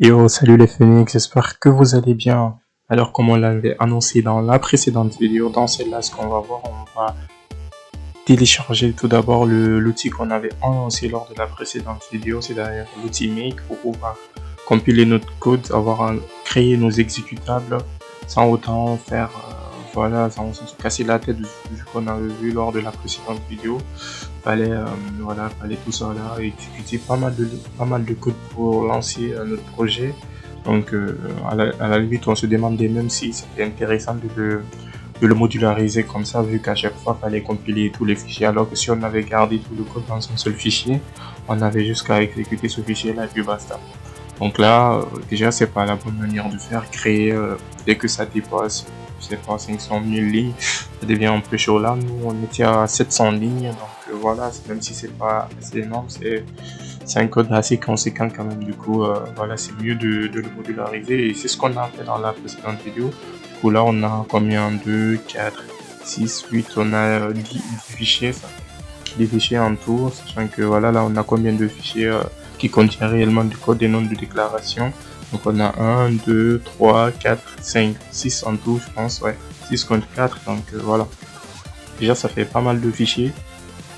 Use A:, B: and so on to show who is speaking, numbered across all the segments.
A: Yo, salut les Phoenix, j'espère que vous allez bien. Alors, comme on l'avait annoncé dans la précédente vidéo, dans celle-là, ce qu'on va voir, on va télécharger tout d'abord l'outil qu'on avait annoncé lors de la précédente vidéo, c'est d'ailleurs l'outil Make pour pouvoir compiler notre code, créer nos exécutables sans autant faire, sans se casser la tête vu qu'on avait vu lors de la précédente vidéo. Fallait tout ça là, exécuter pas mal de code pour lancer notre projet. Donc, à la limite, on se demandait même si c'était intéressant de le modulariser comme ça, vu qu'à chaque fois, il fallait compiler tous les fichiers, alors que si on avait gardé tout le code dans un seul fichier, on avait juste qu'à exécuter ce fichier-là et puis basta. Donc là, déjà, c'est pas la bonne manière de faire. Créer, dès que ça dépasse, je sais pas, 500 000 lignes, ça devient un peu chaud là. Nous, on était à 700 lignes, donc voilà, même si c'est pas assez énorme, c'est un code assez conséquent quand même. Du coup, voilà, c'est mieux de le modulariser et c'est ce qu'on a fait dans la précédente vidéo. Du coup, là, on a combien? 2, 4, 6, 8, on a 10 fichiers, ça. Des fichiers en tout, sachant que voilà, là, on a combien de fichiers qui contient réellement du code et non de déclaration. Donc on a 1, 2, 3, 4, 5, 6 en tout, je pense, ouais, 6 contre 4, donc voilà. Déjà ça fait pas mal de fichiers.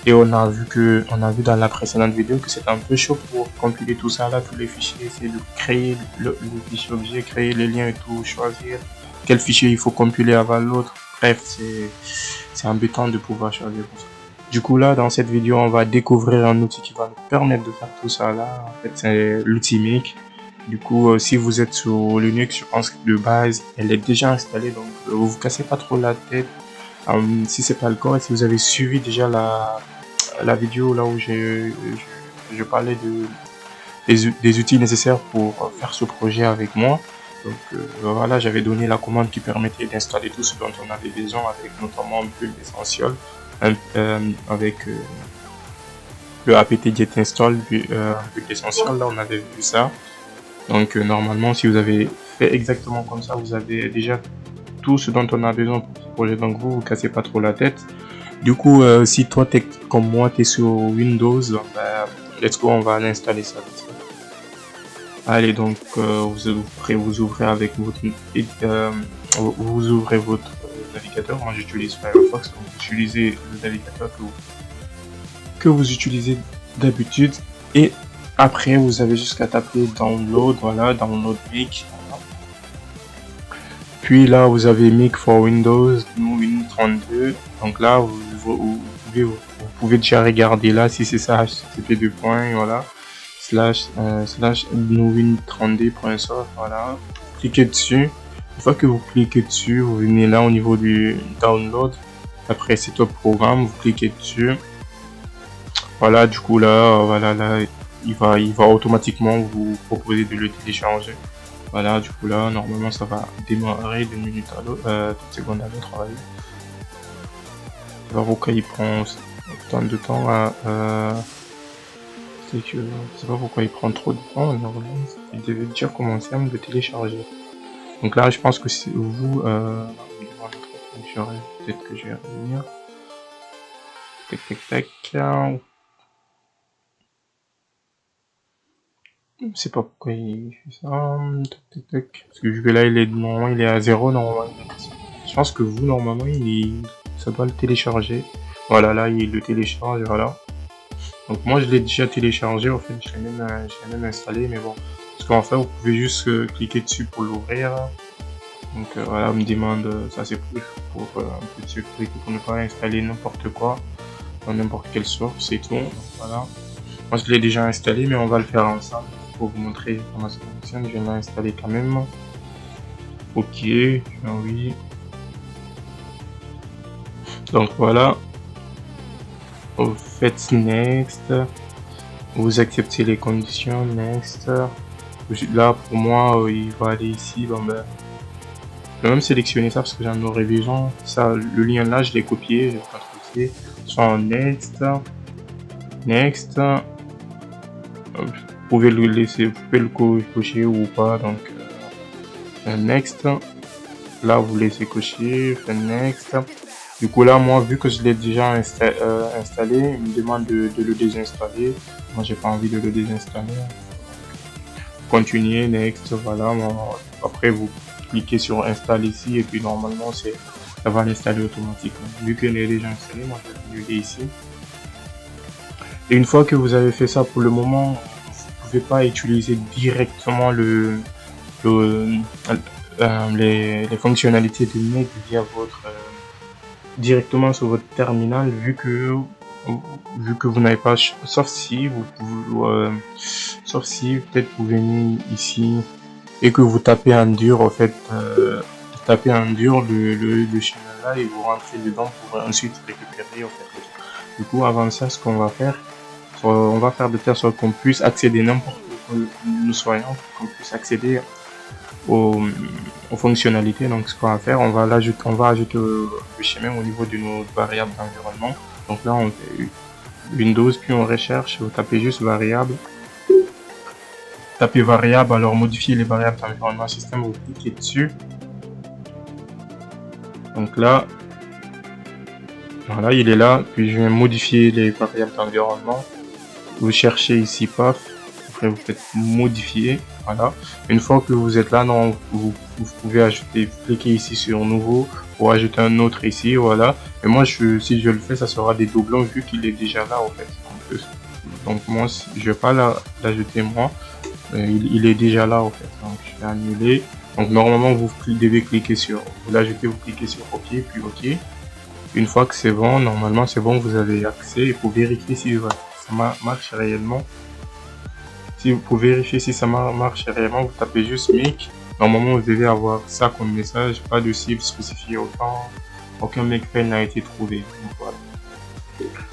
A: Et on a vu dans la précédente vidéo que c'était un peu chaud pour compiler tout ça là, tous les fichiers, essayer de créer le fichier objet, créer les liens et tout, choisir quel fichier il faut compiler avant l'autre. Bref, c'est embêtant de pouvoir choisir tout ça. Du coup là, dans cette vidéo, on va découvrir un outil qui va nous permettre de faire tout ça là. En fait, c'est l'outil Make. Du coup, si vous êtes sur Linux, je pense que de base, elle est déjà installée, donc vous cassez pas trop la tête. Si c'est pas le cas, si vous avez suivi déjà la vidéo là où je parlais des outils nécessaires pour faire ce projet avec moi. Donc voilà, j'avais donné la commande qui permettait d'installer tout ce dont on avait besoin, avec notamment Build Essential, avec le apt get install Build Essential. Là, on avait vu ça. Donc normalement, si vous avez fait exactement comme ça, vous avez déjà tout ce dont on a besoin pour ce projet. Donc vous cassez pas trop la tête. Du coup, si toi t'es comme moi, t'es sur Windows, let's go, on va l'installer ça. Allez, donc vous ouvrez avec votre vous ouvrez votre navigateur. Moi j'utilise Firefox, donc vous utilisez le navigateur que vous utilisez d'habitude, et après vous avez jusqu'à taper download, voilà, download Make. Puis là vous avez Make for Windows, nous Win 32. Donc là vous pouvez déjà regarder là si c'est ça, HTTP deux points, voilà, slash nowin32.soft, voilà, cliquez dessus. Une fois que vous cliquez dessus, vous venez là au niveau du download, après c'est au programme, vous cliquez dessus, voilà. Du coup là, voilà, là il va automatiquement vous proposer de le télécharger. Voilà, du coup là normalement ça va démarrer d'une minute à l'autre, toute seconde à l'autre. Je sais pas pourquoi il prend autant de temps à c'est que je sais pas pourquoi il prend trop de temps. Normalement il devait déjà commencer à me le télécharger. Donc là je pense que c'est vous peut-être que je vais revenir. Tac tac tac. Je sais pas pourquoi il fait ça. Tac tac tac. Parce que vu que là normalement il est à 0 normalement. Je pense que vous normalement ça doit le télécharger. Voilà, là il le télécharge, voilà. Donc moi je l'ai déjà téléchargé, en fait je l'ai même installé, mais bon, parce qu'en fait vous pouvez juste cliquer dessus pour l'ouvrir. Donc voilà, on me demande, ça c'est pour un peu de sécurité, pour ne pas installer n'importe quoi dans n'importe quelle source et tout. Donc, voilà, moi je l'ai déjà installé, mais on va le faire ensemble pour vous montrer comment ça fonctionne. Je vais l'installer quand même. Ok, oui. Donc voilà, vous faites next, vous acceptez les conditions, next. Là pour moi il va aller ici. Bon ben, je vais même sélectionner ça parce que j'en aurais besoin. Ça, le lien là je l'ai copié, je vais pas copier. Soit en next, vous pouvez le laisser, vous pouvez le cocher ou pas. Donc next, là vous laissez cocher, faites next. Du coup là moi vu que je l'ai déjà installé, il me demande de le désinstaller. Moi j'ai pas envie de le désinstaller. continuer, next, voilà. Après vous cliquez sur install ici et puis normalement ça va l'installer automatiquement. Vu qu'elle est déjà installée, moi je vais l'annuler ici. Et une fois que vous avez fait ça, pour le moment, vous pouvez pas utiliser directement les fonctionnalités de Make via directement sur votre terminal, vu que vous n'avez pas, sauf si peut-être vous venez ici et que vous tapez en dur, en fait, tapez en dur le schéma là et vous rentrez dedans pour ensuite récupérer, en fait. Du coup, avant ça, ce qu'on va faire, on va faire de telle sorte qu'on puisse accéder n'importe où nous soyons, qu'on puisse accéder aux fonctionnalités. Donc ce qu'on va faire, on va ajouter le schéma au niveau de nos variables d'environnement. Donc là on fait Windows, puis on recherche, vous tapez juste variable, tapez variable, alors modifier les variables d'environnement système, vous cliquez dessus. Donc là, voilà, il est là, puis je vais modifier les variables d'environnement. Vous cherchez ici paf, après vous faites modifier, voilà. Une fois que vous êtes là, non, vous pouvez ajouter, cliquez ici sur nouveau pour ajouter un autre ici, voilà. Et moi si je le fais, ça sera des doublons vu qu'il est déjà là en fait. Donc moi je vais pas l'ajouter moi, il est déjà là en fait. Donc je vais annuler. Donc normalement vous devez cliquer sur, vous l'ajoutez, vous cliquez sur OK, puis OK. Une fois que c'est bon, normalement c'est bon, vous avez accès. Il faut vérifier si ça marche réellement. Si vous pouvez vérifier si ça marche réellement, vous tapez juste Make. Normalement vous devez avoir ça comme message, pas de cible spécifiée, aucun Makefile n'a été trouvé. Donc, voilà.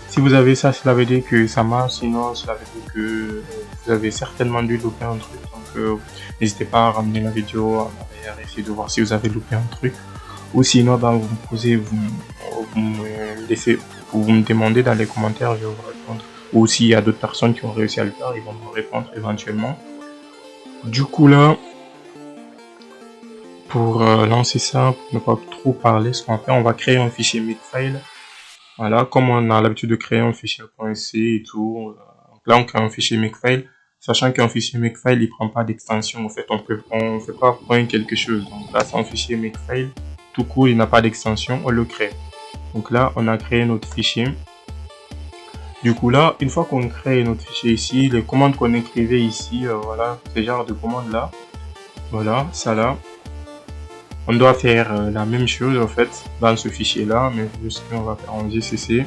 A: Si vous avez ça, cela veut dire que ça marche, sinon cela veut dire que vous avez certainement dû louper un truc. Donc n'hésitez pas à ramener la vidéo en arrière, essayer de voir si vous avez loupé un truc. Ou sinon, vous me posez, vous me demandez dans les commentaires, je vais vous répondre. Ou s'il y a d'autres personnes qui ont réussi à le faire, ils vont me répondre éventuellement. Du coup là, pour lancer ça, pour ne pas trop parler, ce qu'on va faire, on va créer un fichier Makefile. Voilà, comme on a l'habitude de créer un fichier .c et tout. Donc là, on crée un fichier Makefile, sachant qu'un fichier Makefile, il prend pas d'extension. En fait, on fait pas point quelque chose. Donc là, c'est un fichier Makefile tout court, il n'a pas d'extension, on le crée. Donc là, on a créé notre fichier. Du coup là, une fois qu'on crée notre fichier ici, les commandes qu'on écrivait ici, voilà, ce genre de commandes là, voilà, ça là, on doit faire la même chose en fait dans ce fichier là, mais juste qu'on va faire en GCC.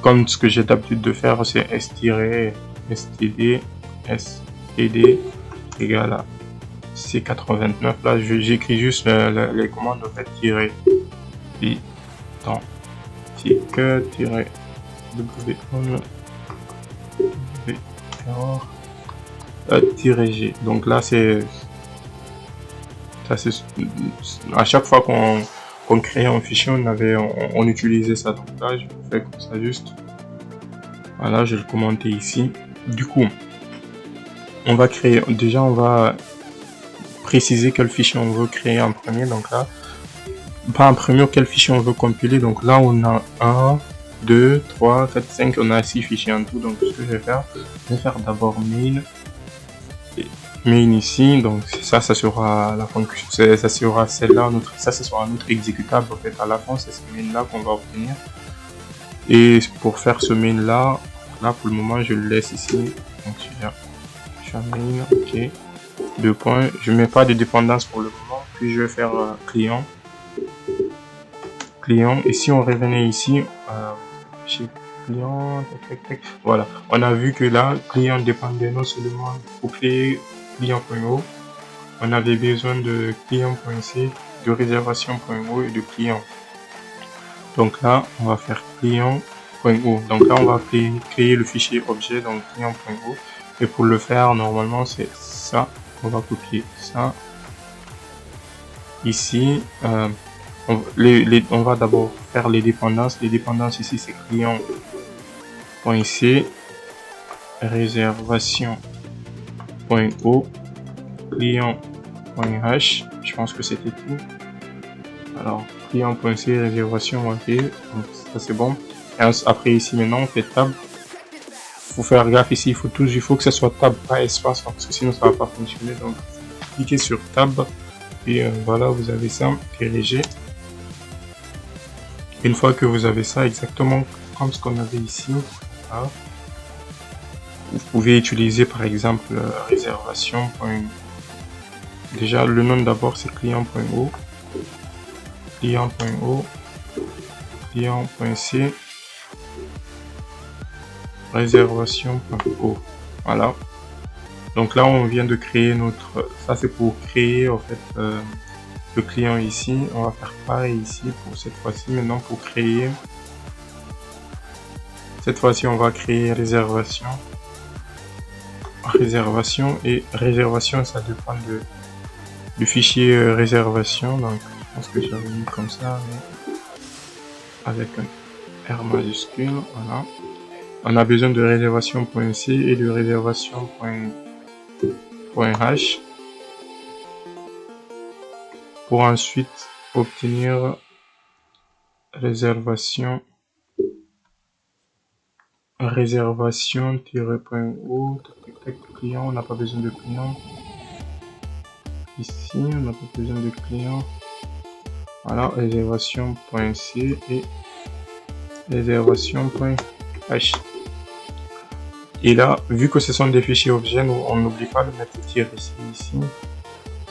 A: Comme ce que j'ai l'habitude de faire, c'est std égale à C89. Là, j'écris juste les commandes en fait, python -g. Donc là c'est à chaque fois qu'on crée un fichier, on utilisait ça. Donc là je fais comme ça juste, voilà, je vais le commenter ici. Du coup on va créer, déjà on va préciser quel fichier on veut créer en premier. Donc là, pas en premier, quel fichier on veut compiler. Donc là on a 1, 2, 3, 4, 5, on a 6 fichiers en tout. Donc ce que je vais faire d'abord main ici. Donc ça sera la fonction, ça sera celle-là, ça sera un autre exécutable en fait à la fin, c'est ce main là qu'on va obtenir. Et pour faire ce main là pour le moment je le laisse ici. Donc je fais main, ok, 2 points, je mets pas de dépendance pour le moment, puis je vais faire client, et si on revenait ici chez client, voilà, on a vu que là client dépendait non seulement pour créer client.o, on avait besoin de client.c, de réservation.o et de client. Donc là on va faire client.o, donc là on va créer le fichier objet, donc client.o, et pour le faire normalement c'est ça, on va copier ça ici. On va d'abord faire les dépendances. Les dépendances ici c'est client.c, réservation.o, client.h, je pense que c'était tout. Alors client.c, réservation, ok, donc ça c'est bon. Et après ici maintenant on fait tab, faut faire gaffe ici, il faut que ce soit tab, pas espace, parce que sinon ça va pas fonctionner. Donc cliquez sur tab, et voilà, vous avez ça, diriger. Une fois que vous avez ça, exactement comme ce qu'on avait ici, voilà, vous pouvez utiliser par exemple réservation. Déjà le nom d'abord c'est client.o, client.o, client.c, réservation.o. Voilà. Donc là on vient de créer notre, ça c'est pour créer en fait le client ici. On va faire pareil ici pour cette fois-ci. Maintenant pour créer, cette fois-ci on va créer réservation. Réservation, et réservation ça dépend du fichier réservation. Donc je pense que j'avais mis comme ça, mais avec un R majuscule. Voilà. On a besoin de réservation.c et de réservation.h pour ensuite obtenir réservation réservation-o client. On n'a pas besoin de client ici, on n'a pas besoin de client. Voilà, réservation.c et réservation.h. Et là, vu que ce sont des fichiers objets, on n'oublie pas de mettre le ici.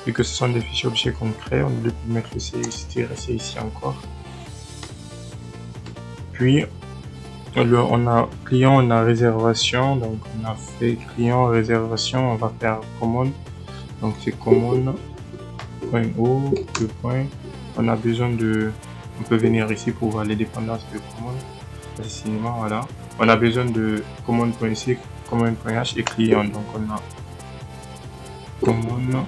A: Vu que ce sont des fichiers objets qu'on crée, on oublie de mettre le -c ici encore. Puis on a client, on a réservation, donc on a fait client, réservation, on va faire commande. Donc c'est commande.o, le point. On a besoin de, on peut venir ici pour voir les dépendances de commande. Cinéma, voilà. On a besoin de commande.c, commande.h et client. Donc on a commande.c,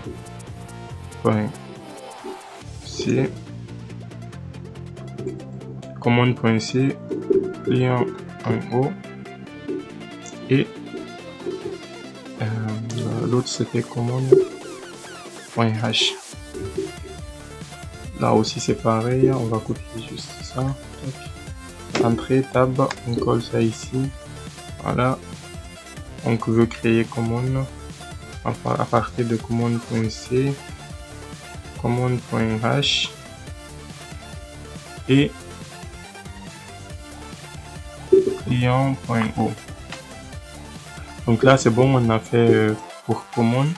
A: commande.c, client.o et l'autre c'était commande.h. Là aussi c'est pareil, on va copier juste ça. Entrée, tab, on colle ça ici. Voilà. Donc veut créer commande à partir de commande.c, commande.h et client.o. Donc là c'est bon, on a fait pour commande.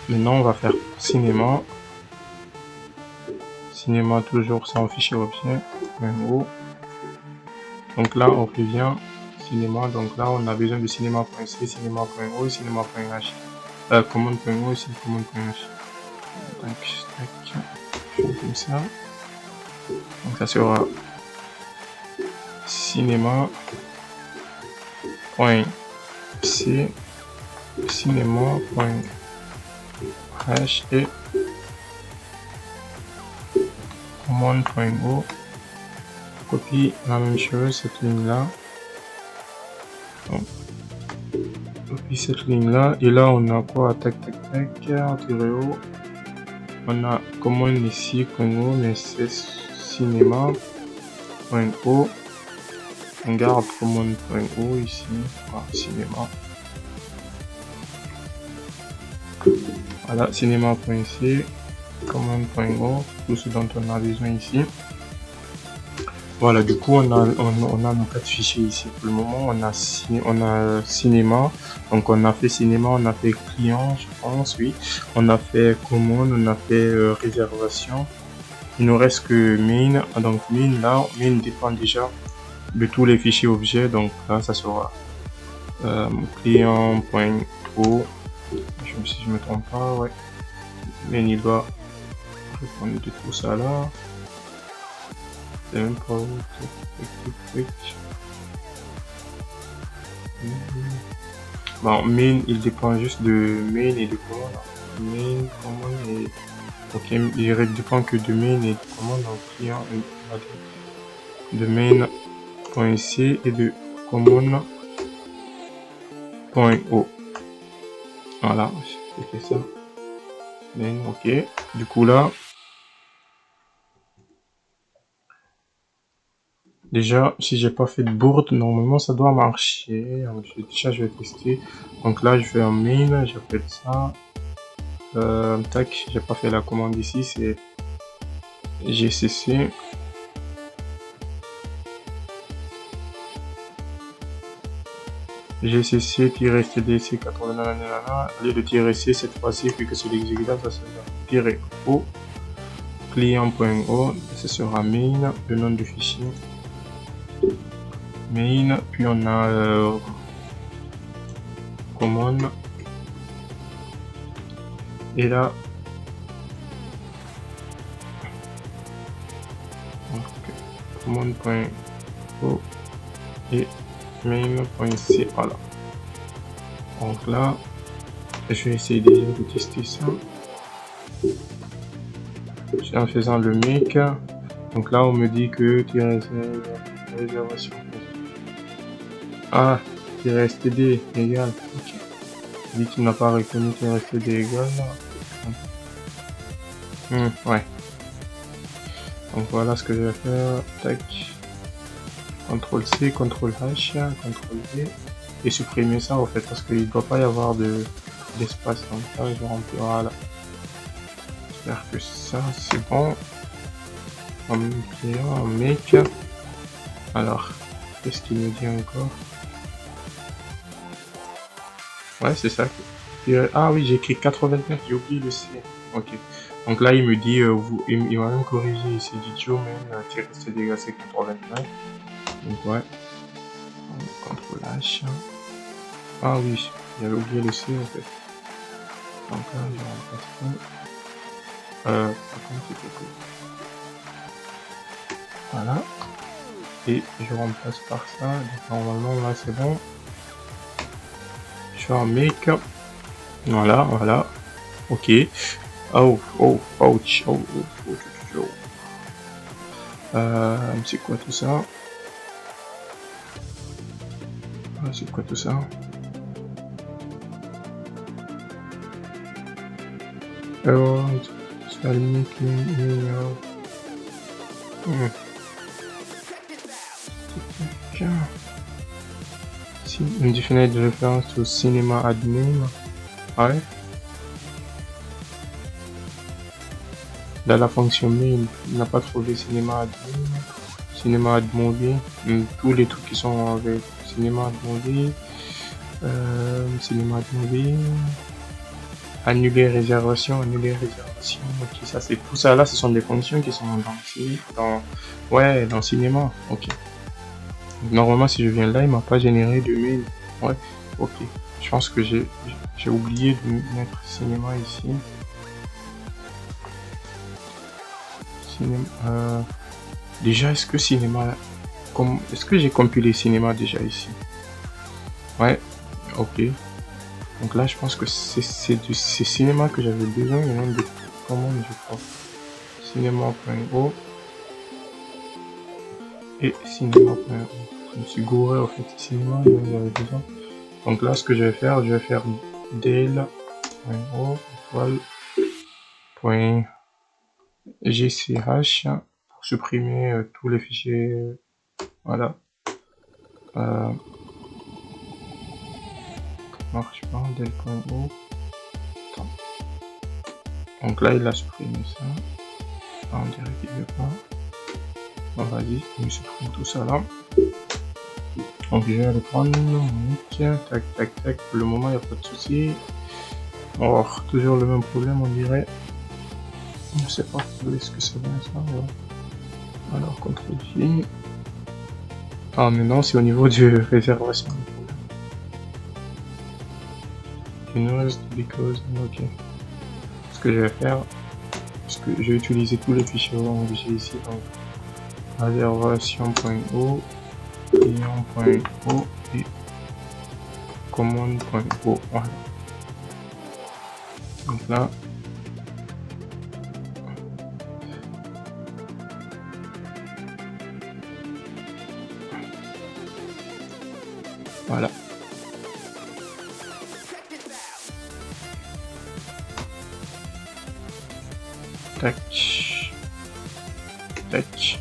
A: Maintenant on va faire cinéma. Cinéma toujours sans fichier objet. .o. Donc là on revient cinéma. Donc là on a besoin de cinéma.c, cinéma.o et cinéma.h. Commande.o et commande.h. Donc comme ça. Donc ça sera cinéma.c, cinéma.h et commande.o. Copie la même chose, cette ligne là. Copie cette ligne là, et là on a quoi? Tac tac tac, antérieur. On a commande ici, .o, mais c'est cinéma.o. On garde commande.o ici, voilà, cinéma. Voilà, cinéma.c, commande.o, tout ce dont on a besoin ici. Voilà, du coup on a nos 4 fichiers ici pour le moment. On a cinéma, donc on a fait cinéma, on a fait client, je pense, oui. On a fait commande, on a fait réservation. Il nous reste que main. Donc main là, main dépend déjà de tous les fichiers objets. Donc là ça sera client.o. Si je me trompe pas, ouais. Main il doit répondre de tout ça là. C'est même pas où. Bon, main il dépend juste de main et de commande. Main, commande et. Ok, il dépend que de main et de commande. Donc client de main.c et de commande.o. Voilà, j'ai fait ça. Main, ok. Du coup là, Déjà, si j'ai pas fait de bourde, normalement ça doit marcher. Donc, déjà, je vais tester. Donc là, je fais un main, j'appelle ça. Tac, j'ai pas fait la commande ici, c'est GCC. GCC-stdc 89, allez le -c cette fois-ci, vu que c'est l'exécutable, ça sera -o, client.o, ce sera main, le nom du fichier, main, puis on a commande, et là, commande.o et main.c, voilà. Donc là, je vais essayer déjà de tester ça. En faisant le make. Donc là, on me dit que tu réservation. Ah, std égal. Ok. Il dit qu'il n'a pas reconnu std égal. Ouais. Donc voilà ce que je vais faire. Tac. CTRL C, CTRL H, CTRL V. Et supprimer ça en fait, parce qu'il ne doit pas y avoir d'espace. Donc là, je remplis. Voilà. J'espère que ça, c'est bon. En make. Alors, qu'est-ce qu'il me dit encore? Ouais, c'est ça. Ah oui, j'ai écrit 89, j'ai oublié le C. Ok. Donc là, il me dit, il va même corriger ici, dit Joe même, -cd c'est 89. Donc ouais. CTRL H. Ah oui, j'avais oublié le C en fait. Donc là, je remplace ça. Par contre, c'est quelque chose. Voilà. Et je remplace par ça. Donc normalement, là, c'est bon. Je fais un make. Voilà, voilà. Ok. Oh, oh, ouch. Oh, oh, oh, oh. C'est quoi tout ça? C'est quoi tout ça? Indefinite reference to cinema admin. Ah ouais. Dans la fonction mail, il n'a pas trouvé cinéma admin. Cinéma admin, tous les trucs qui sont avec cinéma admin. Cinéma admin. Annuler réservation. Ok, ça c'est tout ça là, ce sont des fonctions qui sont dans cinéma. Ok. Donc, normalement, si je viens là, il m'a pas généré de mail. Ouais. Ok. Je pense que j'ai oublié de mettre cinéma ici. Cinéma. Déjà, est-ce que cinéma, est-ce que j'ai compilé cinéma déjà ici? Ouais. Ok. Donc là, je pense que c'est cinéma que j'avais besoin. Il y en a des commandes, je crois. Cinéma.o et cinéma.o. Je me suis gouré en fait. Cinéma, j'avais besoin. Donc là, ce que je vais faire del.o .gch pour supprimer tous les fichiers. Voilà. Marche pas, del.o. Donc là, il a supprimé ça. Ah, on dirait qu'il veut pas. Bon, vas-y, il supprime tout ça là. Donc je vais aller prendre mon mic. Tac, tac, tac. Pour le moment, il n'y a pas de souci. Oh, toujours le même problème, on dirait. Je sais pas, est-ce que c'est bien ça? Ouais. Alors, CTRL J. Ah, mais non, c'est au niveau de réservation. Because, ok. Ce que je vais faire, parce que je vais utiliser tous les fichiers que j'ai ici. Donc, réservation.o, client.o et commande.o. Voilà. Donc là, voilà. Tac. Tac.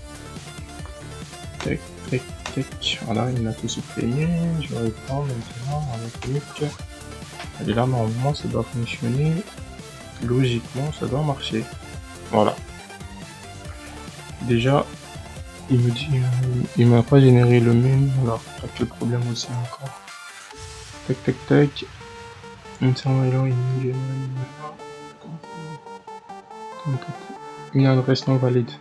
A: Tac, tac, tac. Voilà, il a tout supprimé. Je reprends maintenant avec Mick. Et là, normalement, ça doit fonctionner. Logiquement, ça doit marcher. Voilà. Déjà, il me dit, il m'a pas généré le main. Alors, quel problème aussi encore. Tac, tac, tac. Une adresse non valide.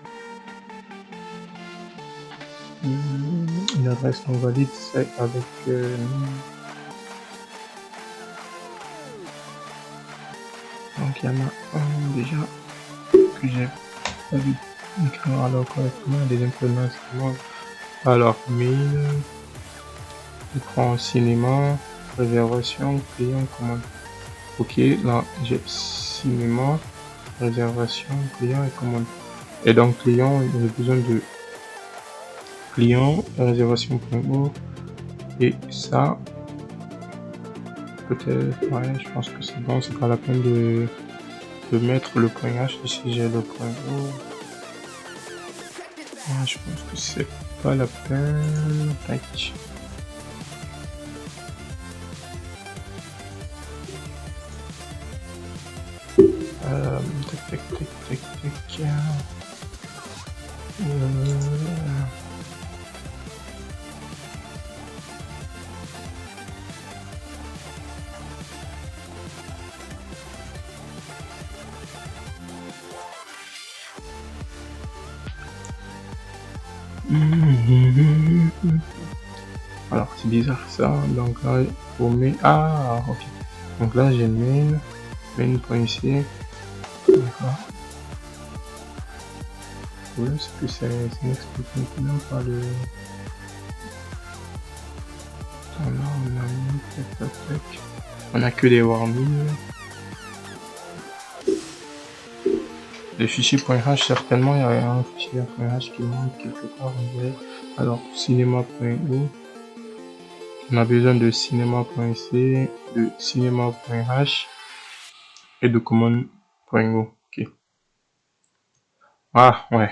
A: Une adresse non valide, c'est avec... Donc il y en a un déjà que j'ai pas vu écrire alors correctement, des informations. Alors, mail, je prends cinéma, réservation, client, commande. Ok, là j'ai cinéma, réservation, client et commande. Et donc client, il a besoin de client, réservation.o et ça, peut-être, ouais, je pense que c'est bon, c'est pas la peine de mettre le point H ici, j'ai le point O. Ouais, je pense que c'est pas la peine. Tac. Tac, tac, tac, tac, tac. Alors c'est bizarre ça, donc là on met... Ah ok. Donc là j'ai main.ici. D'accord. Le problème c'est que ça n'explique maintenant pas le... Attends, là on a mis... Tac, tac, tac. On a que des warnings. Le fichier .h, certainement, il y a un fichier .h qui manque quelque part. Alors, cinéma.o. On a besoin de cinéma.c, de cinéma.h et de commande.o. Ok. Ah, ouais.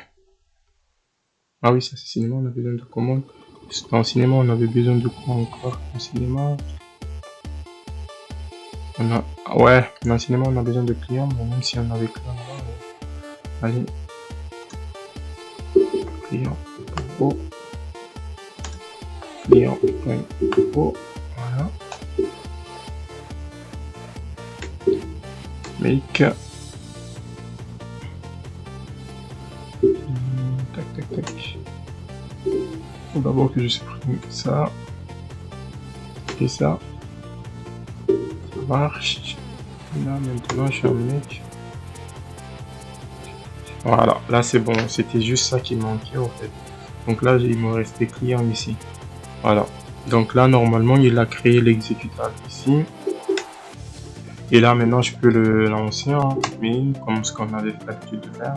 A: Ah oui, ça c'est cinéma, on a besoin de commande. Dans cinéma, on avait besoin de quoi encore? Dans cinéma. On a... Ouais, dans cinéma, on a besoin de client, mais même si on avait client là, allez. Client. Oh. Client.o. Voilà. Make. Tac, tac, tac. Faut d'abord que je supprime ça. Et ça. Ça marche. Là, maintenant, je suis un mec. Voilà, là c'est bon. C'était juste ça qui manquait en fait. Donc là, il me restait client ici. Voilà. Donc là, normalement, il a créé l'exécutable ici. Et là, maintenant, je peux le lancer en main, comme ce qu'on avait l'habitude de faire.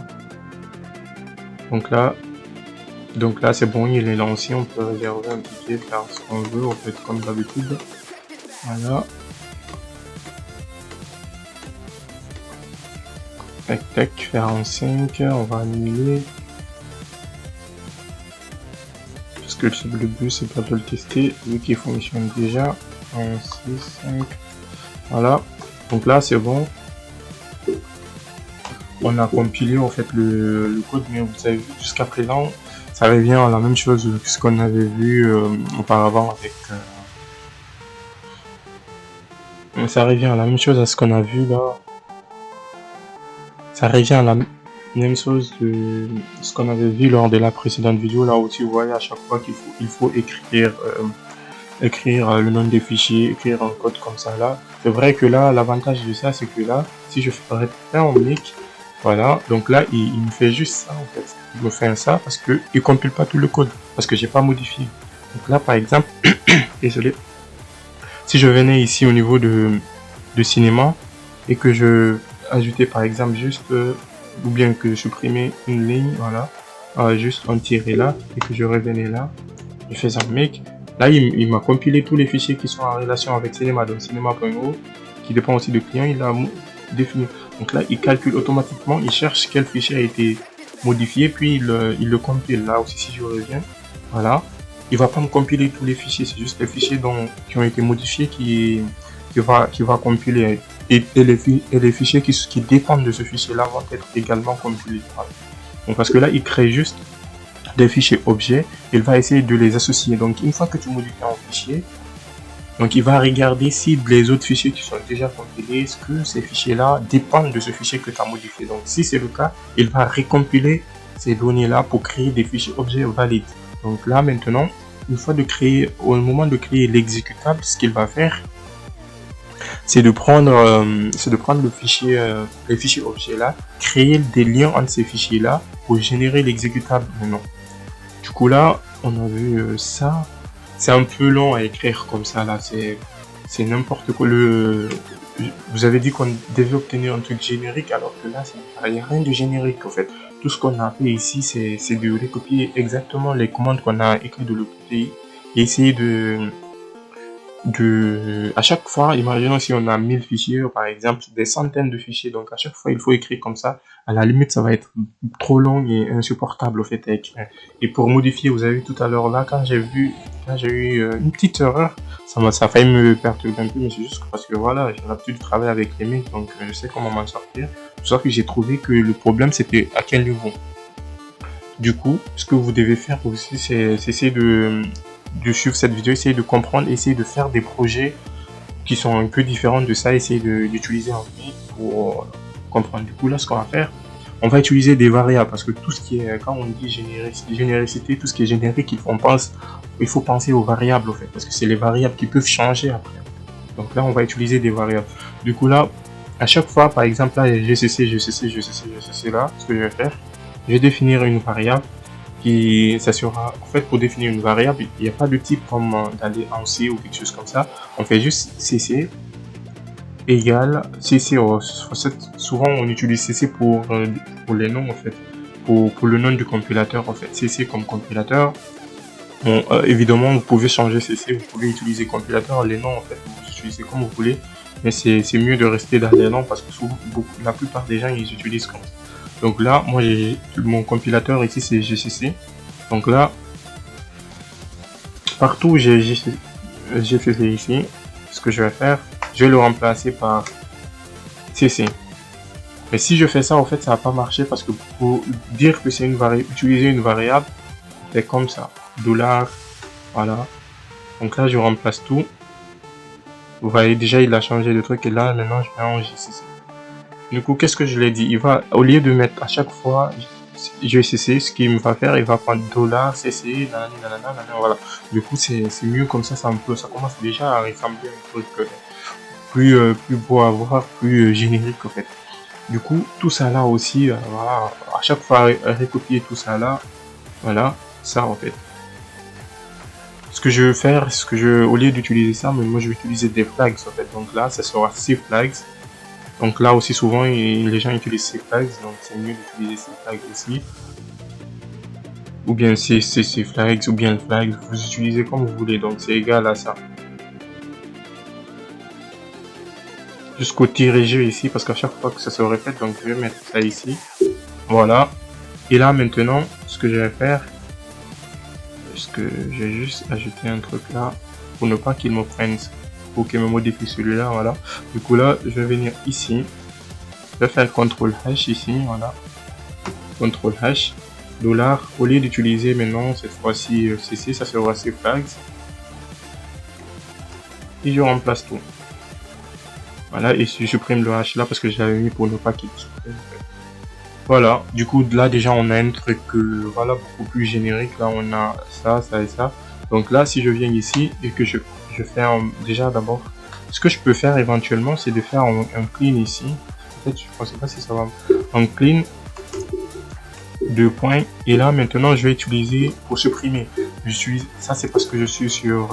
A: Donc là, c'est bon, il est lancé. On peut réserver un ticket, faire ce qu'on veut, en fait, comme d'habitude. Voilà. Tac, tac, faire en 5. On va annuler. Parce que le but, c'est pas de le tester, vu qu'il fonctionne déjà. En 6, 5. Voilà. Donc là, c'est bon. On a compilé en fait le code, mais vous avez vu jusqu'à présent, ça revient à la même chose que ce qu'on avait vu auparavant avec... ça revient à la même chose à ce qu'on a vu là. Ça revient à la même chose de ce qu'on avait vu lors de la précédente vidéo. Là aussi, vous voyez à chaque fois qu'il faut écrire le nom des fichiers, écrire un code comme ça là. C'est vrai que là, l'avantage de ça, c'est que là, si je ferais un en mic, voilà, donc là, il me fait juste ça en fait. Il me fait ça parce que il compile pas tout le code, parce que j'ai pas modifié. Donc là, par exemple, désolé, si je venais ici au niveau de cinéma et que je ajoutais par exemple juste, ou bien que je supprimais une ligne, voilà, juste un tiret là, et que je revenais là, je fais un make. Là, il m'a compilé tous les fichiers qui sont en relation avec cinéma, donc cinéma.o, qui dépend aussi du client, il a défini. Donc là, il calcule automatiquement, il cherche quel fichier a été modifié, puis il le compile. Là aussi, si je reviens, voilà. il va pas me compiler tous les fichiers, c'est juste les fichiers qui ont été modifiés qui va compiler. Et les fichiers qui dépendent de ce fichier-là vont être également compilés. Voilà. Donc, parce que là, il crée juste des fichiers objets, il va essayer de les associer. Donc, une fois que tu modifies un fichier, donc il va regarder si les autres fichiers qui sont déjà compilés, est-ce que ces fichiers-là dépendent de ce fichier que tu as modifié. Donc, si c'est le cas, il va récompiler ces données-là pour créer des fichiers objets valides. Donc là, maintenant, une fois de créer, au moment de créer l'exécutable, ce qu'il va faire, c'est de prendre le fichier, les fichiers objets là, créer des liens entre ces fichiers là pour générer l'exécutable maintenant. Du coup là, on a vu ça. C'est un peu long à écrire comme ça là. C'est n'importe quoi. Vous avez dit qu'on devait obtenir un truc générique, alors que là, il n'y a rien de générique en fait. Tout ce qu'on a fait ici, c'est de recopier exactement les commandes qu'on a écrites de l'autre côté et essayer à chaque fois, imaginons si on a 1000 fichiers, par exemple, des centaines de fichiers, donc à chaque fois, il faut écrire comme ça. À la limite, ça va être trop long et insupportable, au fait, à écrire. Et pour modifier, vous avez vu tout à l'heure, là, quand j'ai eu une petite erreur, ça a failli me perturber un peu, mais c'est juste parce que voilà, j'ai l'habitude de travailler avec les mecs, donc je sais comment m'en sortir. Sauf que j'ai trouvé que le problème, c'était à quel niveau. Du coup, ce que vous devez faire aussi, c'est essayer de suivre cette vidéo, essayer de comprendre, essayer de faire des projets qui sont un peu différents de ça, essayer d'utiliser un peu pour comprendre. Du coup, là, ce qu'on va faire, on va utiliser des variables parce que tout ce qui est, quand on dit généricité, tout ce qui est générique, il faut penser aux variables, en fait, parce que c'est les variables qui peuvent changer après. Donc là, on va utiliser des variables. Du coup, là, à chaque fois, par exemple, là, GCC là, ce que je vais faire, je vais définir une variable ça sera, en fait, pour définir une variable, il n'y a pas de type comme d'aller en C ou quelque chose comme ça. On fait juste CC égale CC. Souvent, on utilise CC pour les noms, en fait. Pour le nom du compilateur, en fait. CC comme compilateur. Bon, évidemment, vous pouvez changer CC, vous pouvez utiliser compilateur. Les noms, en fait, vous utilisez comme vous voulez. Mais c'est mieux de rester dans les noms parce que souvent, la plupart des gens, ils utilisent comme ça. Donc là, moi, mon compilateur ici, c'est GCC. Donc là, partout où j'ai GCC ici, ce que je vais faire, je vais le remplacer par CC. Mais si je fais ça, en fait, ça va pas marcher parce que pour dire que c'est utiliser une variable, c'est comme ça. $, voilà. Donc là, je remplace tout. Vous voyez, déjà, il a changé de truc et là, maintenant, je mets en GCC. Du coup, qu'est-ce que je l'ai dit? Il va, au lieu de mettre à chaque fois GCC, ce qu'il va faire, il va prendre $CC, voilà. Du coup, c'est mieux comme ça, ça commence déjà à ressembler à un truc plus beau à voir, plus générique en fait. Du coup, tout ça là aussi, voilà, à chaque fois recopier tout ça là, voilà, ça en fait. Ce que je vais faire, au lieu d'utiliser ça, mais moi je vais utiliser des flags en fait. Donc là, ça sera cflags. Donc là aussi souvent les gens utilisent cflags, donc c'est mieux d'utiliser cflags aussi. Ou bien cflags ou bien flags, vous utilisez comme vous voulez, donc c'est égal à ça. Jusqu'au -G ici, parce qu'à chaque fois que ça se répète, donc je vais mettre ça ici. Voilà. Et là maintenant, ce que je vais faire, est-ce que j'ai juste ajouté un truc là, pour ne pas qu'il me prenne, pour qu'il me modifie celui-là, voilà. Du coup là, je vais venir ici. Je vais faire CTRL-H ici, voilà. CTRL-H, $, au lieu d'utiliser maintenant, cette fois-ci CC, ça sera cflags. Et je remplace tout. Voilà, et je supprime le H là parce que je l'avais mis pour ne pas qu'il supprime. Voilà, du coup là déjà on a un truc voilà, beaucoup plus générique. Là on a ça, ça et ça. Donc là si je viens ici et que je fais déjà d'abord, ce que je peux faire éventuellement c'est de faire un clean ici. Peut-être je ne sais pas si ça va. Un clean, 2 points, et là maintenant je vais utiliser pour supprimer. Ça c'est parce que je suis sur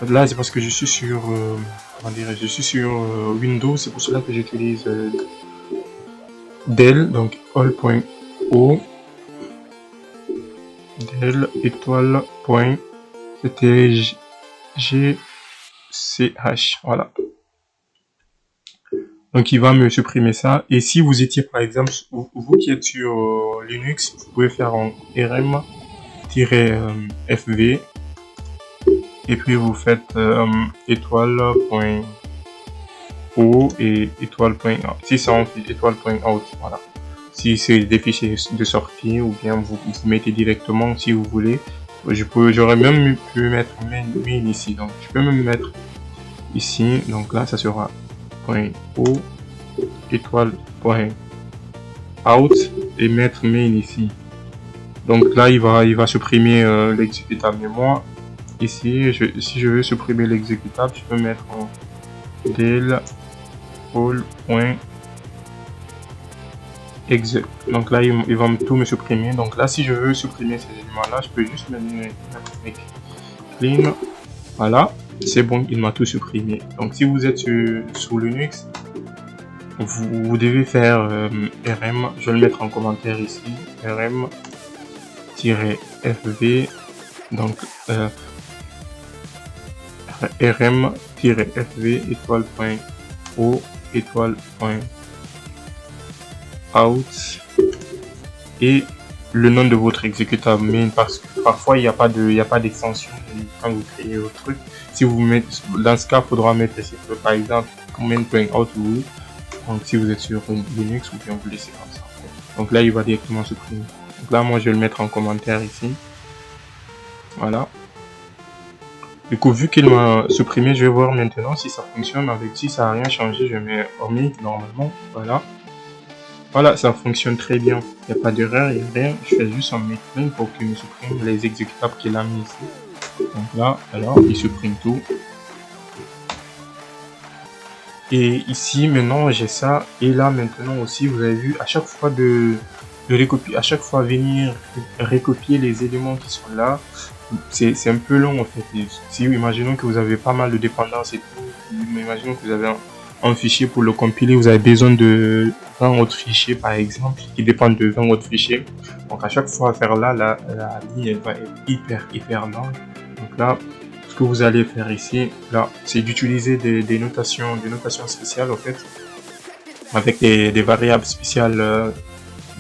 A: là c'est parce que je suis sur comment dirais je suis sur Windows, c'est pour cela que j'utilise del, donc all.o del étoile point c'était gch, voilà. Donc il va me supprimer ça. Et si vous étiez par exemple vous qui êtes sur Linux, vous pouvez faire en rm -fv et puis vous faites étoile.o et étoile.out. Si c'est en étoile.out, voilà. Si c'est des fichiers de sortie, ou bien vous mettez directement si vous voulez. J'aurais même pu mettre main ici, donc je peux même mettre ici. Donc là, ça sera .o étoile.out et mettre main ici. Donc là, il va supprimer l'exécutable. Mais moi, ici, si je veux supprimer l'exécutable, je peux mettre del all.exec. Donc là, il va tout me supprimer. Donc là, si je veux supprimer ces éléments-là, je peux juste mettre clean. Voilà, c'est bon, il m'a tout supprimé. Donc si vous êtes sous Linux, vous devez faire rm, je vais le mettre en commentaire ici, rm-fv, donc rm-fv étoile.o étoile.out et le nom de votre exécutable main, parce que parfois il n'y a pas d'extension quand vous créez votre truc. Si vous mettez, dans ce cas, il faudra mettre ici par exemple main.out. Donc si vous êtes sur Linux, ou bien vous laissez comme ça. Donc là, il va directement supprimer. Donc là, moi, je vais le mettre en commentaire ici. Voilà. Du coup, vu qu'il m'a supprimé, je vais voir maintenant si ça fonctionne. Avec si ça n'a rien changé, je mets hormis normalement. Voilà. Voilà, ça fonctionne très bien. Il n'y a pas d'erreur, il n'y a rien. Je fais juste un make clean pour qu'il me supprime les exécutables qu'il a mis ici. Donc là, alors, il supprime tout. Et ici, maintenant, j'ai ça. Et là, maintenant aussi, vous avez vu, à chaque fois à chaque fois venir recopier les éléments qui sont là, c'est un peu long en fait. Si imaginons que vous avez pas mal de dépendances et tout, imaginons que vous avez un fichier pour le compiler, vous avez besoin de 20 autres fichiers par exemple, qui dépendent de 20 autres fichiers. Donc à chaque fois à faire là, la ligne elle va être hyper longue. Donc là, ce que vous allez faire ici, là, c'est d'utiliser des notations spéciales en fait, avec des variables spéciales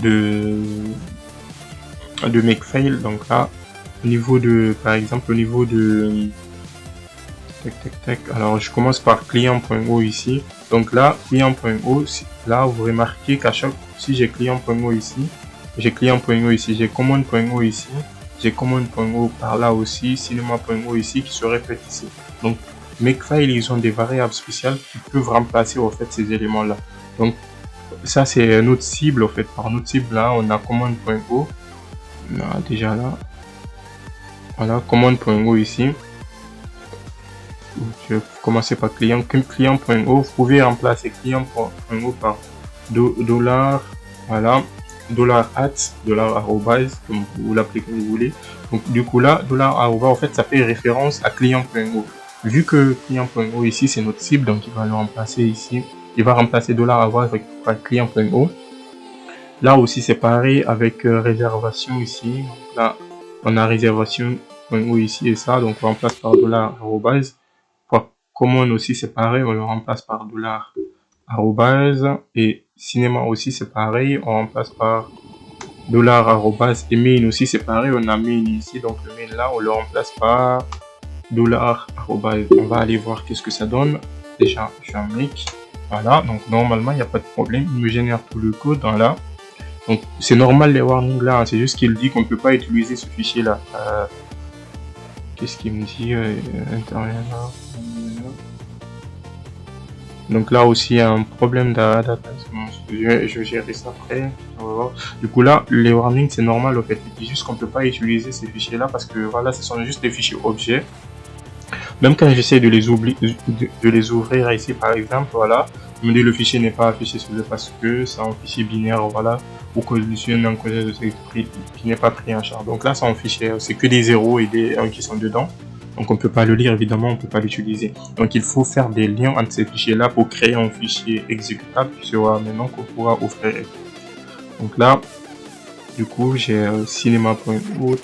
A: de Makefile. Donc là, au niveau de, par exemple, au niveau de alors je commence par client.o ici. Donc là, client.o, là vous remarquez qu'à chaque, si j'ai client.o ici, j'ai client.o ici, j'ai command.o ici, j'ai command.o par là aussi, cinema.o ici qui se répète ici. Donc Makefile, ils ont des variables spéciales qui peuvent remplacer en fait ces éléments là. Donc ça c'est notre cible en fait. Par notre cible là, on a command.o. Là déjà là. Voilà, command.o ici. Je vais commencer par client.o. Vous pouvez remplacer client.o par dollar, voilà, $@ comme vous l'appelez comme vous voulez. Donc du coup là, $@ en fait ça fait référence à client.o. Vu que client.o ici c'est notre cible, donc il va le remplacer ici. Il va remplacer $@ avec client.o. Là aussi c'est pareil avec réservation ici. Donc là on a réservation.o ici et ça, donc on remplace par $@. Common aussi c'est pareil, on le remplace par $@, et cinéma aussi c'est pareil, on remplace par $@, et main aussi c'est pareil, on a main ici, donc le main là on le remplace par $@. On va aller voir qu'est-ce que ça donne. Déjà je fais un make, voilà, donc normalement il n'y a pas de problème, il me génère tout le code dans là. Donc c'est normal les warnings là, hein, c'est juste qu'il dit qu'on ne peut pas utiliser ce fichier là. Qu'est-ce qu'il me dit donc là aussi il y a un problème d'adaptation. Je vais gérer ça après. Du coup là les warnings c'est normal en fait. Il dit juste qu'on peut pas utiliser ces fichiers là parce que voilà, ce sont juste des fichiers objets. Même quand j'essaie de les ouvrir ici par exemple, voilà, il me dit le fichier n'est pas affiché sur le parce que c'est un fichier binaire, voilà, ou que je suis un encodage de sécurité qui n'est pas pris en charge. Donc là c'est un fichier, c'est que des 0 et des 1 qui sont dedans. Donc on peut pas le lire, évidemment, on peut pas l'utiliser. Donc il faut faire des liens entre ces fichiers là pour créer un fichier exécutable qui sera maintenant qu'on pourra ouvrir. Donc là, du coup j'ai cinema.o,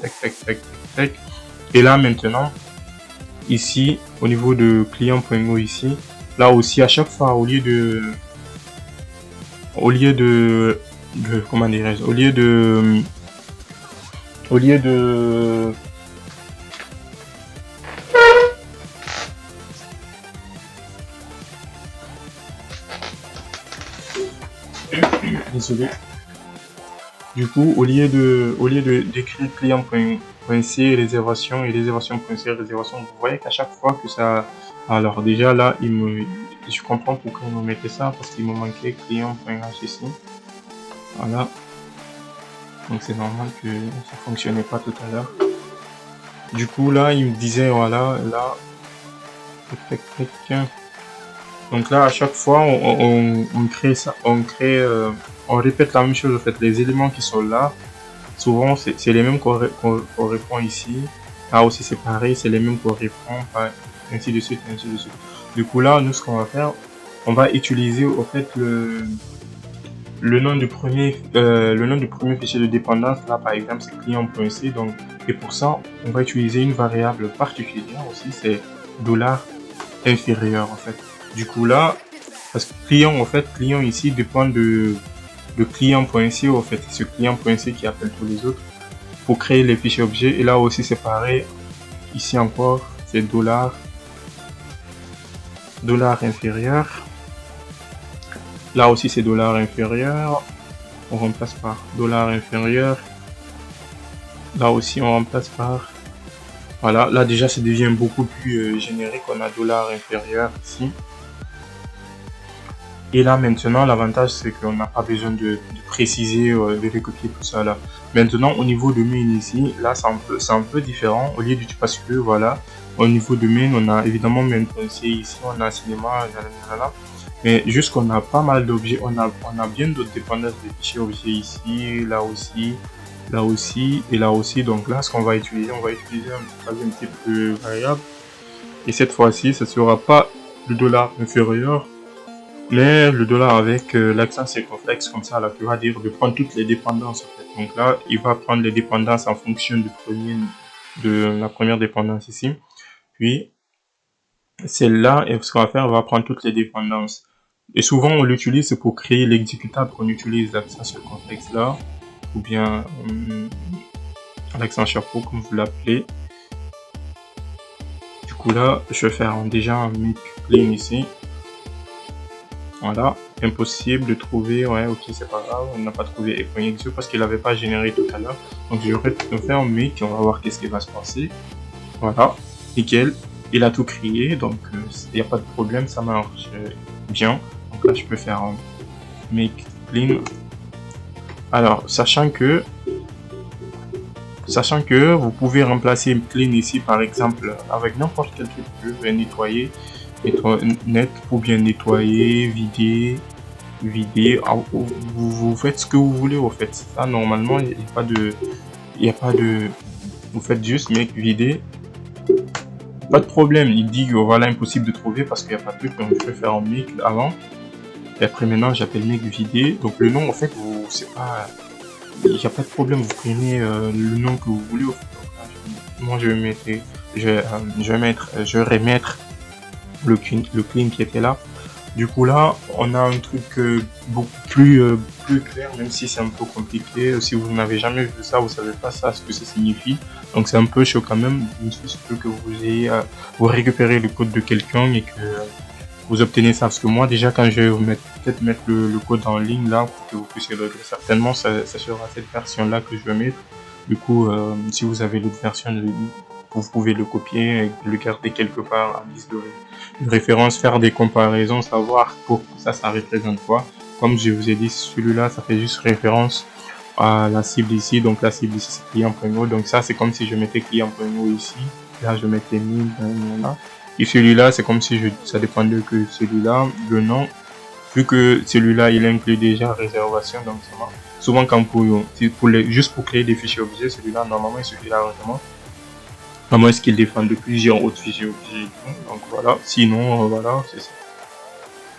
A: et là maintenant, ici au niveau de client.o ici, là aussi à chaque fois au lieu de comment dirais-je, au lieu au lieu de désolé. Du coup, au lieu de d'écrire client.c réservation et réservation.c réservation, vous voyez qu'à chaque fois que ça, alors déjà là, je comprends pourquoi ils me mettaient ça parce qu'il me manquait client.h ici. Voilà. Donc c'est normal que ça fonctionnait pas tout à l'heure. Du coup là, il me disait voilà, là, tac, tac, tac. Donc là, à chaque fois, on crée ça, on répète la même chose en fait. Les éléments qui sont là, souvent c'est les mêmes qu'on répond ici. Là aussi c'est pareil, c'est les mêmes qu'on répond, ainsi de suite, ainsi de suite. Du coup là, nous ce qu'on va faire, on va utiliser au fait le nom du premier fichier de dépendance. Là par exemple c'est client.c. Donc et pour ça, on va utiliser une variable particulière aussi, c'est $inférieur en fait. Du coup là, parce que client en fait, client ici dépend de client.c en fait, c'est ce client.c qui appelle tous les autres pour créer les fichiers objets. Et là aussi c'est pareil, ici encore c'est $, $inférieur. Là aussi c'est $, inférieur, on remplace par $, inférieur. Là aussi on remplace par, voilà, là déjà ça devient beaucoup plus générique, on a $, inférieur ici. Et là maintenant l'avantage c'est qu'on n'a pas besoin de préciser, de recopier tout ça là. Maintenant au niveau de main ici, là c'est un peu différent, au lieu du parce que voilà, au niveau de main on a évidemment main.c ici, on a cinéma, mais juste qu'on a pas mal d'objets, on a bien d'autres dépendances des fichiers objets ici, là aussi et là aussi. Donc là ce qu'on va utiliser, on va utiliser un petit peu variable, et cette fois-ci ce sera pas le $, inférieur, mais le $ avec l'accent circonflexe, comme ça là tu vas dire de prendre toutes les dépendances en fait. Donc là il va prendre les dépendances en fonction de la première dépendance ici, puis celle-là, et ce qu'on va faire, on va prendre toutes les dépendances. Et souvent on l'utilise pour créer l'exécutable qu'on utilise, l'accent circonflexe là, ou bien l'accent chapeau comme vous l'appelez. Du coup là je vais faire déjà un make clean ici. Voilà, impossible de trouver, ouais, ok, c'est pas grave, on n'a pas trouvé echo parce qu'il n'avait pas généré tout à l'heure. Donc j'aurais fait un make, on va voir qu'est-ce qui va se passer. Voilà, nickel, il a tout créé, donc il n'y a pas de problème, ça marche bien. Donc là je peux faire un make clean. Alors, sachant que vous pouvez remplacer clean ici par exemple avec n'importe quel truc que vous pouvez nettoyer. Net pour bien nettoyer, vider, vous faites ce que vous voulez au fait. Ça normalement il n'y a pas de, vous faites juste make vider, pas de problème. Il dit que voilà, impossible de trouver parce qu'il n'y a pas de truc, donc je vais faire un make avant et après maintenant j'appelle make vider. Donc le nom en fait vous c'est pas, il n'y a pas de problème, vous prenez le nom que vous voulez au fait. Donc, moi je vais remettre le clean qui était là. Du coup là on a un truc beaucoup plus clair, même si c'est un peu compliqué. Si vous n'avez jamais vu ça, vous savez pas ça ce que ça signifie, donc c'est un peu chaud quand même. Il se peut que vous ayez vous récupérez le code de quelqu'un et que vous obtenez ça, parce que moi déjà quand je vais peut-être mettre le code en ligne là pour que vous puissiez le lire, certainement ça sera cette version là que je vais mettre. Du coup si vous avez l'autre version, vous pouvez le copier et le garder quelque part en liste de référence, faire des comparaisons, savoir pour ça représente quoi. Comme je vous ai dit, celui-là ça fait juste référence à la cible ici, donc la cible ici c'est client.no, donc ça c'est comme si je mettais client.no ici, là je mettais 1000 là, et celui-là c'est comme si ça dépendait que celui-là, le nom, vu que celui-là il inclut déjà réservation, donc ça marche. Souvent quand juste pour créer des fichiers objets, celui-là normalement il suffit largement, à moins qu'il défende de plusieurs autres fichiers objets. Donc voilà, sinon voilà, c'est ça.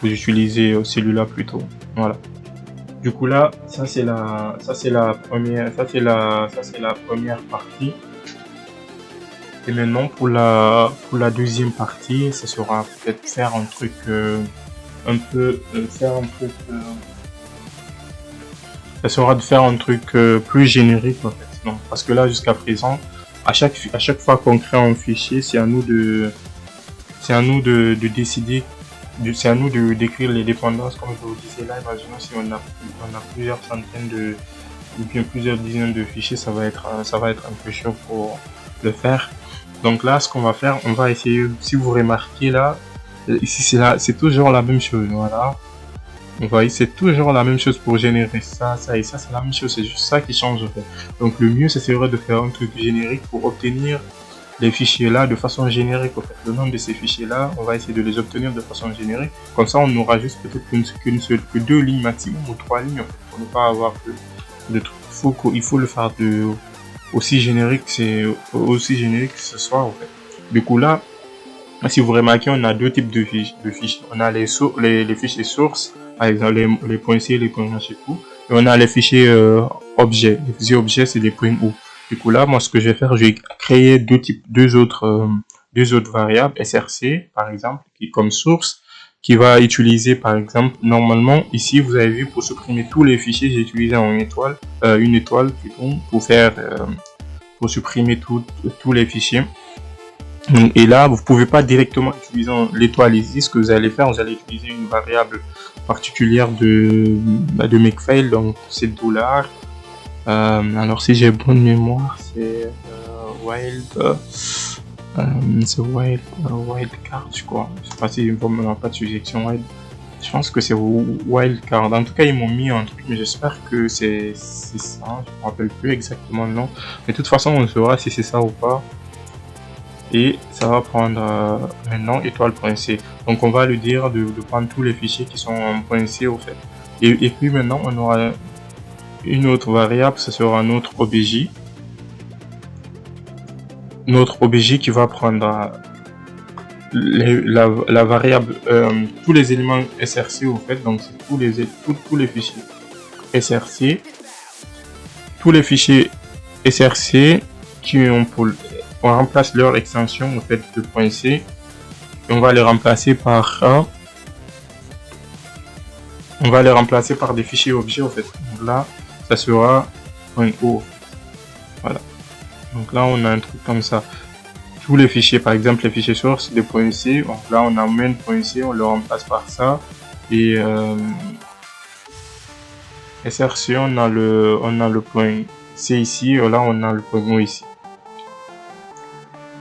A: Vous utilisez celui-là plutôt. Voilà. Du coup là, ça c'est la première partie. Et maintenant pour la deuxième partie, ça sera peut-être faire un truc ça sera de faire un truc plus générique en fait. non, parce que là jusqu'à présent, à chaque fois qu'on crée un fichier, c'est à nous de décider, c'est à nous de décrire les dépendances, comme je vous disais là. Imaginons si on a plusieurs centaines ou bien plusieurs dizaines de fichiers, ça va être un peu chaud pour le faire. Donc là, ce qu'on va faire, on va essayer, si vous remarquez là, ici c'est toujours la même chose, voilà. Vous voyez, c'est toujours la même chose pour générer ça et ça, c'est la même chose, c'est juste ça qui change en fait. Donc le mieux, ce serait de faire un truc générique pour obtenir les fichiers là de façon générique. En fait, le nom de ces fichiers là, on va essayer de les obtenir de façon générique. Comme ça, on aura juste peut-être que 2 lignes maximum ou 3 lignes en fait, pour ne pas avoir de trucs. Il faut le faire aussi générique que ce soit en fait. Du coup là, si vous remarquez, on a deux types de fichiers. On a les fichiers sources, par exemple les points C, les points H et tout. Et on a les fichiers objets. Les fichiers objets, c'est les points O. Du coup là, moi ce que je vais faire, je vais créer deux autres variables, src par exemple, qui comme source, qui va utiliser par exemple, normalement ici vous avez vu, pour supprimer tous les fichiers, j'ai utilisé une étoile plutôt, pour supprimer tous les fichiers. Et là, vous pouvez pas directement utiliser l'étoile ici. Ce que vous allez faire, vous allez utiliser une variable particulière de Makefile, donc c'est $. Alors si j'ai bonne mémoire, c'est wildcard, je crois. Je sais pas si on n'a pas de suggestion wild. Je pense que c'est wildcard. En tout cas, ils m'ont mis un truc, mais j'espère que c'est ça. Je me rappelle plus exactement le nom. Mais de toute façon, on saura si c'est ça ou pas. Et ça va prendre maintenant étoile.c. Donc on va lui dire de prendre tous les fichiers qui sont en .c au fait. Et puis maintenant on aura une autre variable, ce sera notre obj. Notre obj qui va prendre la variable, tous les éléments src au fait. Donc c'est tous les fichiers src. Tous les fichiers src qui ont on remplace leur extension au fait de .c et on va les remplacer par des fichiers objets au fait. Donc là ça sera .o. Voilà. Donc là on a un truc comme ça. Tous les fichiers, par exemple les fichiers sources des .c, donc là on a main.c, on le remplace par ça. Et src on a le point c ici, et là on a le point o ici.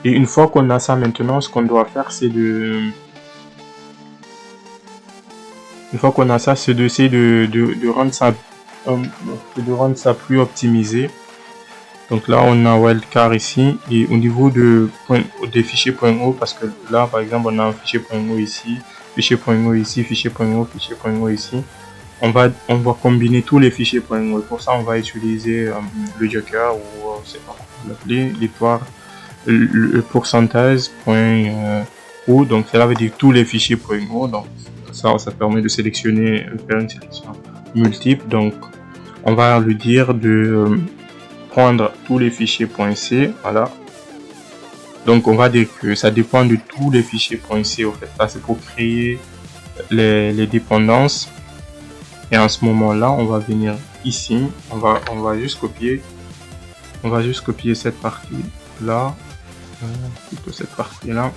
A: Et une fois qu'on a ça maintenant, ce qu'on doit faire, c'est d'essayer de rendre ça plus optimisé. Donc là, on a wildcard ici, et au niveau des fichiers .o, parce que là, par exemple, on a un fichier .o ici, fichier .o ici, fichier .o ici. On va combiner tous les fichiers .o. Pour ça, on va utiliser le Joker, ou c'est pas comment l'appeler, le pourcentage .o, donc cela veut dire tous les fichiers .o. Donc ça permet de faire une sélection multiple. Donc on va lui dire de prendre tous les fichiers .c, voilà. Donc on va dire que ça dépend de tous les fichiers .c au fait. Ça c'est pour créer les dépendances. Et en ce moment là, on va venir ici, on va juste copier cette partie là. Plutôt cette partie là,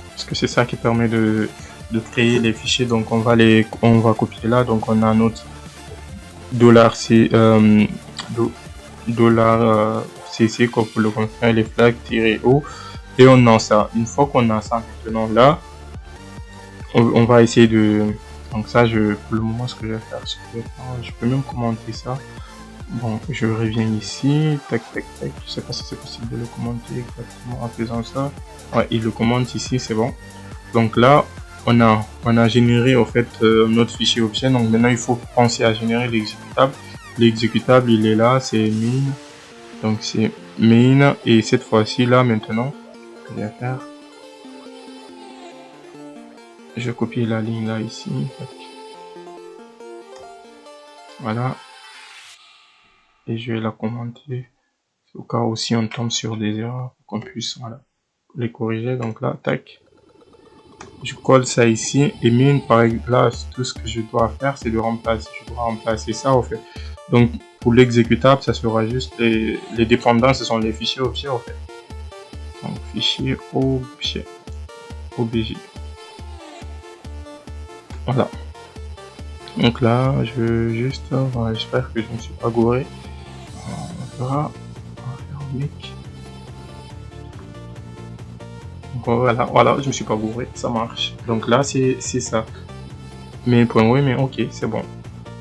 A: parce que c'est ça qui permet de créer les fichiers. Donc on va copier là. Donc on a notre $c $cc comme pour le confiner les flags -o, et on a ça. Une fois qu'on a ça maintenant là, on va essayer de, donc ça pour le moment ce que je vais faire, je peux même commenter ça. Bon, je reviens ici, tac, je sais pas si c'est possible de le commenter exactement en faisant ça. Ouais, il le commente ici, c'est bon. Donc là, on a généré en fait notre fichier objet. Donc maintenant, il faut penser à générer l'exécutable. L'exécutable, il est là, c'est main. Donc c'est main, et cette fois-ci là, maintenant, ce que je vais faire, je vais copier la ligne là ici. Voilà. Et je vais la commenter au cas où si on tombe sur des erreurs, qu'on puisse les corriger. Donc là, tac, je colle ça ici, et mine par exemple là, tout ce que je dois faire, c'est de remplacer. Je dois remplacer ça au fait. Donc pour l'exécutable, ça sera juste les dépendants, ce sont les fichiers objets en fait. Donc fichier objet, obj. Voilà. Donc là, je veux juste, voilà, j'espère que je ne suis pas gouré. On va faire mic. Voilà, je me suis pas gouré, ça marche. Donc là, c'est ça. Mais oui, mais ok, c'est bon.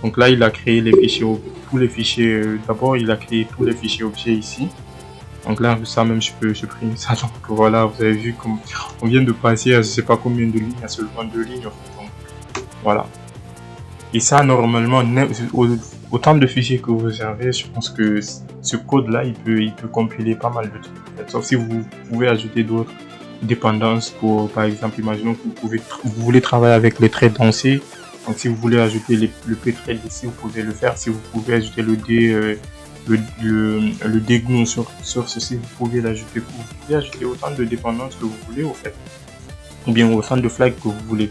A: Donc là, il a créé les fichiers, tous les fichiers. D'abord, il a créé tous les fichiers objets ici. Donc là, ça même, je peux supprimer ça. Donc voilà, vous avez vu comme on vient de passer à je sais pas combien de lignes, à seulement 2 lignes. En fait. Donc, voilà. Et ça, normalement, autant de fichiers que vous avez, je pense que ce code-là, il peut compiler pas mal de trucs. En fait. Sauf si vous pouvez ajouter d'autres dépendances pour, par exemple, imaginons que vous voulez travailler avec les traits dansés. Donc si vous voulez ajouter le p-thread ici, vous pouvez le faire. Si vous pouvez ajouter le dégoût sur ceci, vous pouvez l'ajouter. Vous pouvez ajouter autant de dépendances que vous voulez, au fait. Ou bien autant de flags que vous voulez.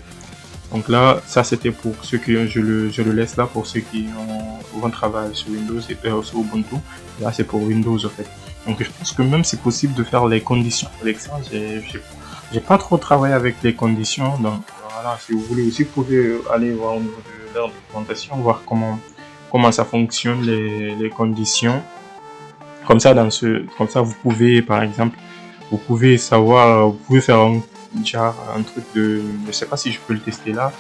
A: Donc là, ça c'était pour ceux qui, je le laisse là pour ceux qui vont travailler sur Windows et sur Ubuntu. Là, c'est pour Windows, en fait. Donc je pense que même c'est possible de faire les conditions avec ça. J'ai pas trop travaillé avec les conditions. Donc voilà, si vous voulez aussi, vous pouvez aller voir au niveau de leur documentation, voir comment ça fonctionne les conditions. Comme ça, vous pouvez, par exemple, vous pouvez savoir, vous pouvez faire un truc de, je sais pas si je peux le tester là,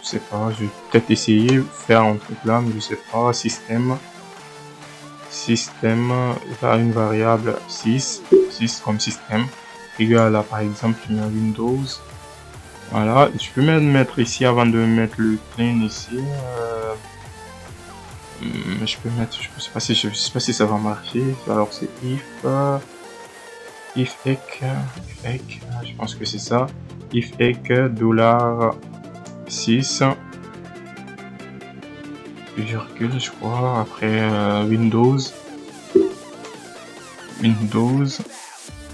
A: je sais pas, je vais peut-être essayer faire un truc là, mais je sais pas, système, là, une variable 6 comme système, égale à, par exemple, Windows, voilà, je peux même mettre ici, avant de mettre le clean ici, je peux mettre, je sais pas si ça va marcher, alors c'est if ek, je pense que c'est ça, if ek $6, virgule, je crois, après Windows,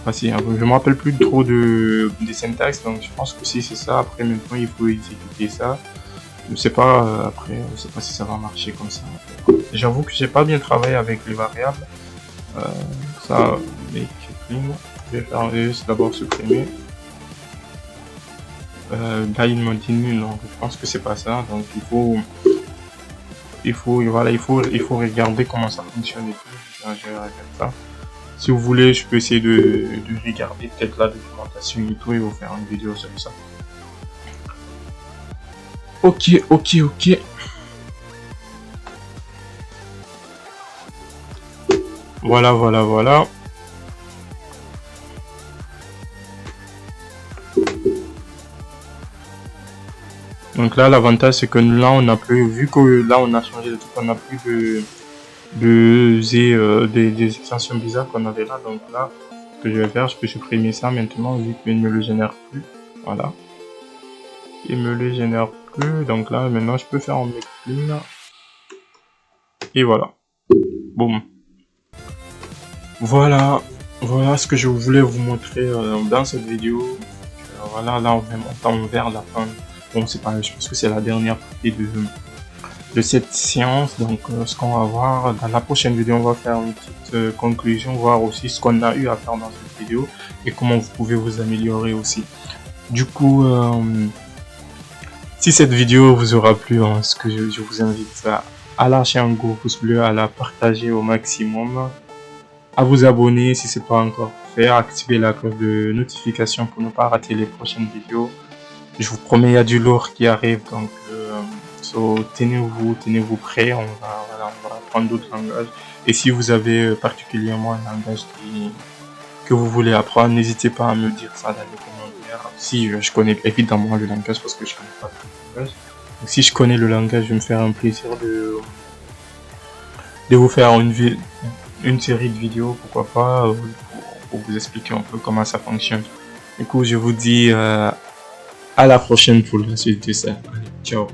A: ah, si, je me rappelle plus trop des syntaxes, donc je pense que si c'est ça, après maintenant il faut exécuter ça, je sais pas, après, je sais pas si ça va marcher comme ça. J'avoue que j'ai pas bien travaillé avec les variables, ça, make clean. Je vais faire juste d'abord supprimer. Là il m'a dit nul, donc je pense que c'est pas ça. Donc il faut regarder comment ça fonctionne et tout. Je vais regarder ça. Si vous voulez, je peux essayer de regarder peut-être la documentation et tout et vous faire une vidéo sur ça. Ok. Voilà. Donc là, l'avantage c'est que là, on a plus, vu que là on a changé de truc, on a plus des extensions bizarres qu'on avait là. Donc là, ce que je vais faire, je peux supprimer ça maintenant vu qu'il ne me le génère plus. Voilà. Il me le génère plus. Donc là, maintenant, je peux faire en make clean. Et voilà. Boum. Voilà ce que je voulais vous montrer dans cette vidéo. Voilà, là on tend vers la fin. Bon, c'est pas, je pense que c'est la dernière partie de cette séance. Donc ce qu'on va voir dans la prochaine vidéo, on va faire une petite conclusion, voir aussi ce qu'on a eu à faire dans cette vidéo et comment vous pouvez vous améliorer aussi. Du coup, si cette vidéo vous aura plu, ce que je vous invite à lâcher un gros pouce bleu, à la partager au maximum, à vous abonner si c'est pas encore fait, à activer la cloche de notification pour ne pas rater les prochaines vidéos. Je vous promets, il y a du lourd qui arrive, donc tenez-vous prêts, on va apprendre d'autres langages. Et si vous avez particulièrement un langage que vous voulez apprendre, n'hésitez pas à me dire ça dans les commentaires. Si je connais évidemment le langage parce que je connais pas le langage. Donc, si je connais le langage, je vais me faire un plaisir de vous faire une série de vidéos, pourquoi pas, pour vous expliquer un peu comment ça fonctionne. Du coup, je vous dis à la prochaine pour la suite de ça. Allez, ciao.